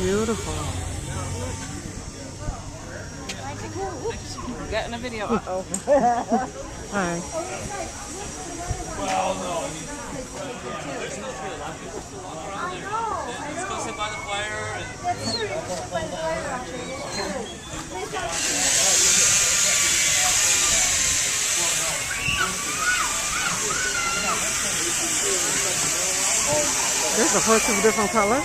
Beautiful. Got in a video. Uh-oh. Hi. Well, no. Let's go sit by the fire. There's a horse of different colors.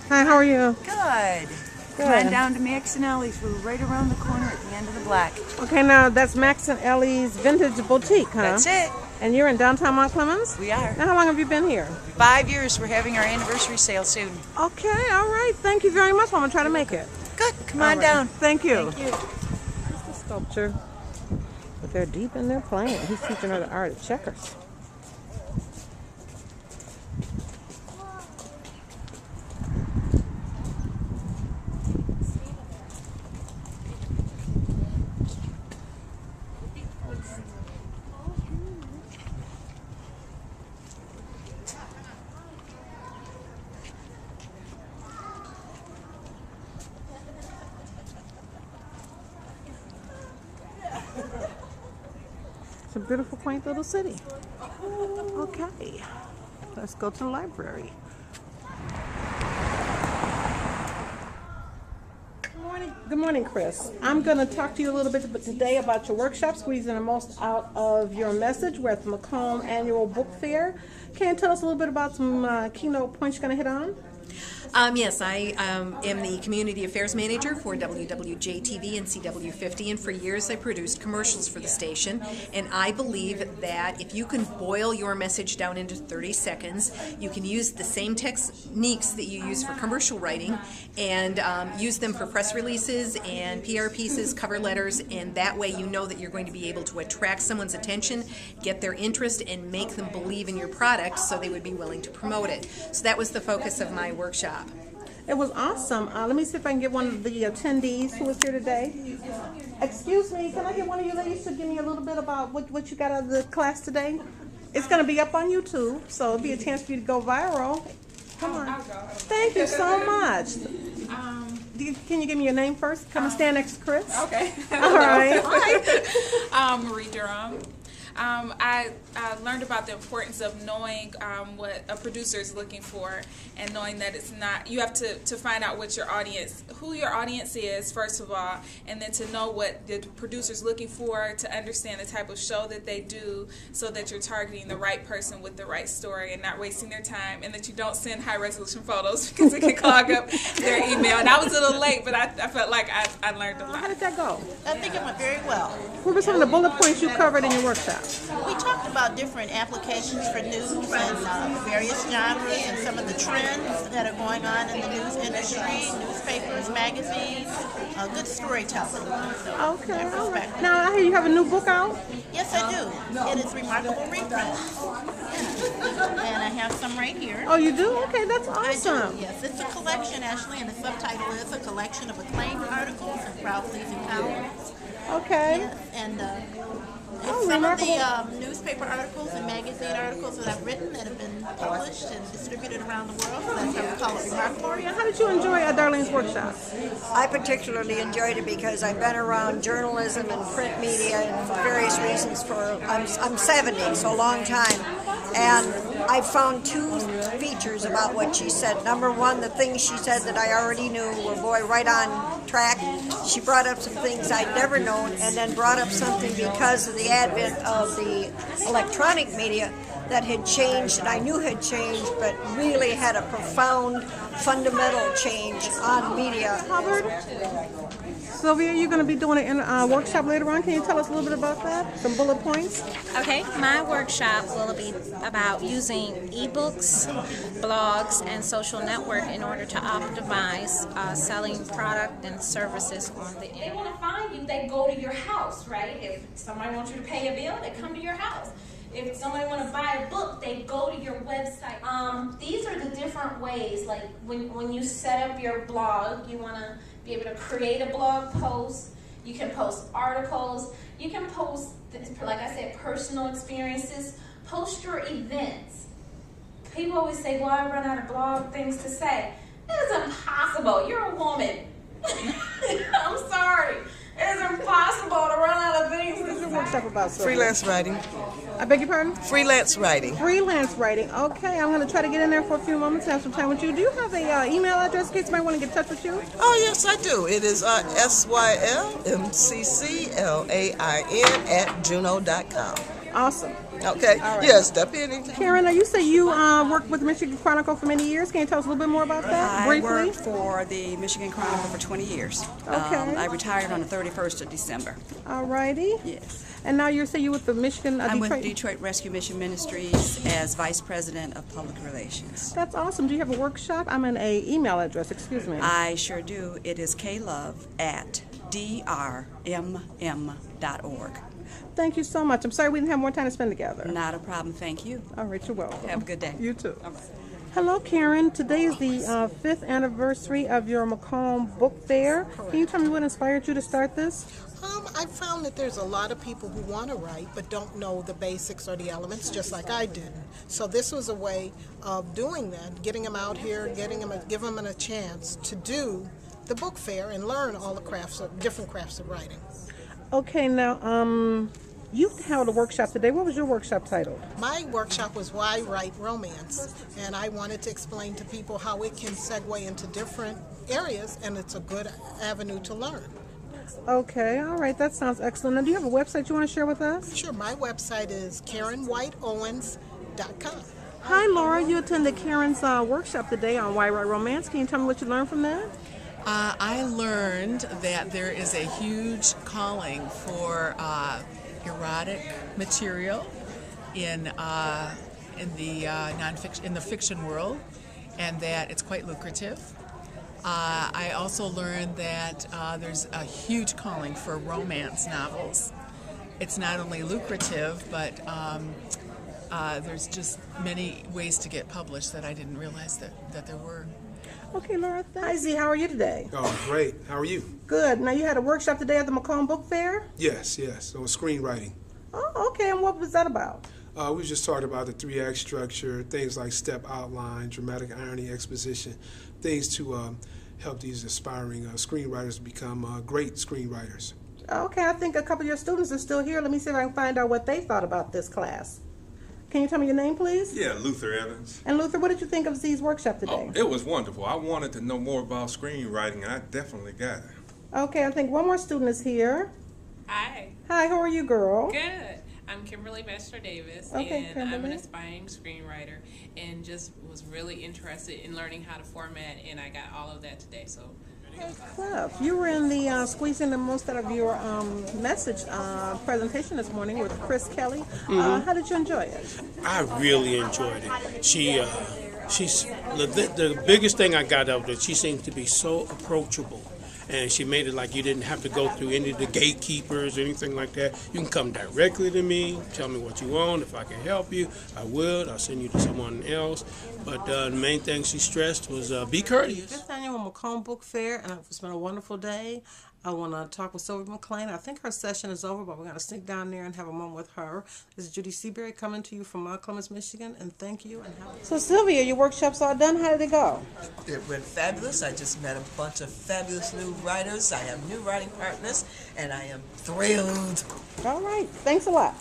Hi, how are you? Good. Come on down to Max and Ellie's. We're right around the corner at the end of the block. Okay, now that's Max and Ellie's Vintage Boutique, huh? That's it. And you're in downtown Mount Clemens? We are. Now, how long have you been here? 5 years. We're having our anniversary sale soon. Okay, all right. Thank you very much. I'm going to try to make it. Good. Come on down. Thank you. Thank you. Here's the sculpture. But they're deep in their playing. He's teaching her the art of checkers. It's a beautiful, quaint little city. Okay, let's go to the library. Good morning, Chris. I'm going to talk to you a little bit today about your workshop, squeezing the most out of your message. We're at the Macomb Annual Book Fair. Can you tell us a little bit about some keynote points you're going to hit on? Yes, I am the Community Affairs Manager for WWJ-TV and CW50, and for years I produced commercials for the station, and I believe that if you can boil your message down into 30 seconds, you can use the same techniques that you use for commercial writing and use them for press releases and PR pieces, cover letters, and that way you know that you're going to be able to attract someone's attention, get their interest, and make them believe in your product so they would be willing to promote it. So that was the focus of my workshop. It was awesome. Let me see if I can get one of the attendees who is here today. Excuse me, can I get one of you ladies to give me a little bit about what you got out of the class today? It's going to be up on YouTube, so it'll be a chance for you to go viral. Come on. I'll go. Thank you so much. Can you give me your name first? Come and stand next to Chris. Okay. All right. Hi. Marie Durham. I learned about the importance of knowing what a producer is looking for, and knowing that it's not, you have to find out what your audience, who your audience is, first of all, and then to know what the producer's looking for, to understand the type of show that they do, so that you're targeting the right person with the right story and not wasting their time, and that you don't send high resolution photos because it can clog up their email. And I was a little late, but I felt like I learned a lot. How did that go? I think it went very well. What were some of the bullet points you covered in your workshop? We talked about different applications for news and various genres and some of the trends that are going on in the news industry, newspapers, magazines, good storytelling. So, Okay. All right. Now, I hear you have a new book out? Yes, I do. It is Remarkable Reprints. And I have some right here. Oh, you do? Okay, that's I awesome. do, yes. It's a collection, actually, and the subtitle is A Collection of Acclaimed Articles and Crowd-Pleasing Columns. Okay. Yes, and Oh, some of remarkable. the newspaper articles and magazine articles that I've written that have been published and distributed around the world, so that's how we call it Remarkable. Now, how did you enjoy Darlene's workshop? I particularly enjoyed it because I've been around journalism and print media and for various reasons I'm 70, so a long time. And I found two features about what she said. Number one, the things she said that I already knew were, boy, right on track. She brought up some things I'd never known, and then brought up something because of the advent of the electronic media that had changed, that I knew had changed, but really had a profound, fundamental change on media. Hubbard? Sylvia, you're going to be doing a workshop later on. Can you tell us a little bit about that? Some bullet points? Okay, my workshop will be about using ebooks, blogs, and social network in order to optimize selling product and services on the They internet. want to find you, they go to your house, right? If somebody wants you to pay a bill, they come to your house. If somebody want to buy a book, they go to your website. These are the different ways, like when you set up your blog, you want to be able to create a blog post. You can post articles. You can post, like I said, personal experiences. Post your events. People always say, well, I run out of blog things to say. It's impossible. You're a woman. I'm sorry. It's impossible to run out of things to What's your say. workshop about, Sylvia? Freelance writing. I beg your pardon? Freelance writing. Freelance writing. Okay, I'm going to try to get in there for a few moments and have some time with you. Do you have a email address in case somebody want to get in touch with you? Oh, yes, I do. It is SYLMCCLAIN@juno.com. Awesome. Okay. All right. Yes, step in anytime. Karen, now you say you worked with the Michigan Chronicle for many years. Can you tell us a little bit more about that, I briefly? worked for the Michigan Chronicle for 20 years. Okay. I retired on the 31st of December. All righty. Yes. And now you say you're with the Michigan I'm Detroit. with Detroit Rescue Mission Ministries as Vice President of Public Relations. That's awesome. Do you have a workshop? I'm in a email address. Excuse me. I sure do. It is klove@drmm.org. Thank you so much. I'm sorry we didn't have more time to spend together. Not a problem. Thank you. All right, you're welcome. Have a good day. You too. All right. Hello, Karen. Today is the 5th anniversary of your Macomb Book Fair. Can you tell me what inspired you to start this? I found that there's a lot of people who want to write but don't know the basics or the elements, just like I didn't. So this was a way of doing that, getting them out here, give them a chance to do the book fair and learn all the different crafts of writing. Okay, now you held a workshop today. What was your workshop titled? My workshop was Why Write Romance, and I wanted to explain to people how it can segue into different areas, and it's a good avenue to learn. Okay, all right, that sounds excellent. Now, do you have a website you want to share with us? Sure, my website is KarenWhiteOwens.com. Hi, Laura. You attended Karen's workshop today on Why Write Romance. Can you tell me what you learned from that? I learned that there is a huge calling for erotic material in the fiction world, and that it's quite lucrative. I also learned that there's a huge calling for romance novels. It's not only lucrative, but there's just many ways to get published that I didn't realize that there were. Okay, Laura. Hi, Z. How are you today? Oh, great. How are you? Good. Now, you had a workshop today at the Macomb Book Fair? Yes, on screenwriting. Oh, okay. And what was that about? We just talked about the 3-act structure, things like step outline, dramatic irony, exposition, things to help these aspiring screenwriters become great screenwriters. Okay, I think a couple of your students are still here. Let me see if I can find out what they thought about this class. Can you tell me your name, please? Yeah, Luther Evans. And Luther, what did you think of Z's workshop today? Oh, it was wonderful. I wanted to know more about screenwriting, and I definitely got it. Okay, I think one more student is here. Hi. Hi, how are you, girl? Good. I'm Kimberly Bester Davis, Okay, and Kimberly. I'm an aspiring screenwriter, and just was really interested in learning how to format, and I got all of that today. So. Cliff, you were in the squeezing the most out of your message presentation this morning with Chris Kelly. How did you enjoy it? I really enjoyed it. She's the biggest thing I got out of it. She seems to be so approachable, and she made it like you didn't have to go through any of the gatekeepers or anything like that. You can come directly to me, tell me what you want. If I can help you, I will. I'll send you to someone else. But the main thing she stressed was be courteous. Fifth annual Macomb Book Fair, and it's been a wonderful day. I want to talk with Sylvia McLean. I think her session is over, but we're going to sneak down there and have a moment with her. This is Judy Seabury coming to you from Macomb, Michigan, and thank you. And So, Sylvia, your workshop's all done. How did it go? It went fabulous. I just met a bunch of fabulous new writers. I have new writing partners, and I am thrilled. All right. Thanks a lot.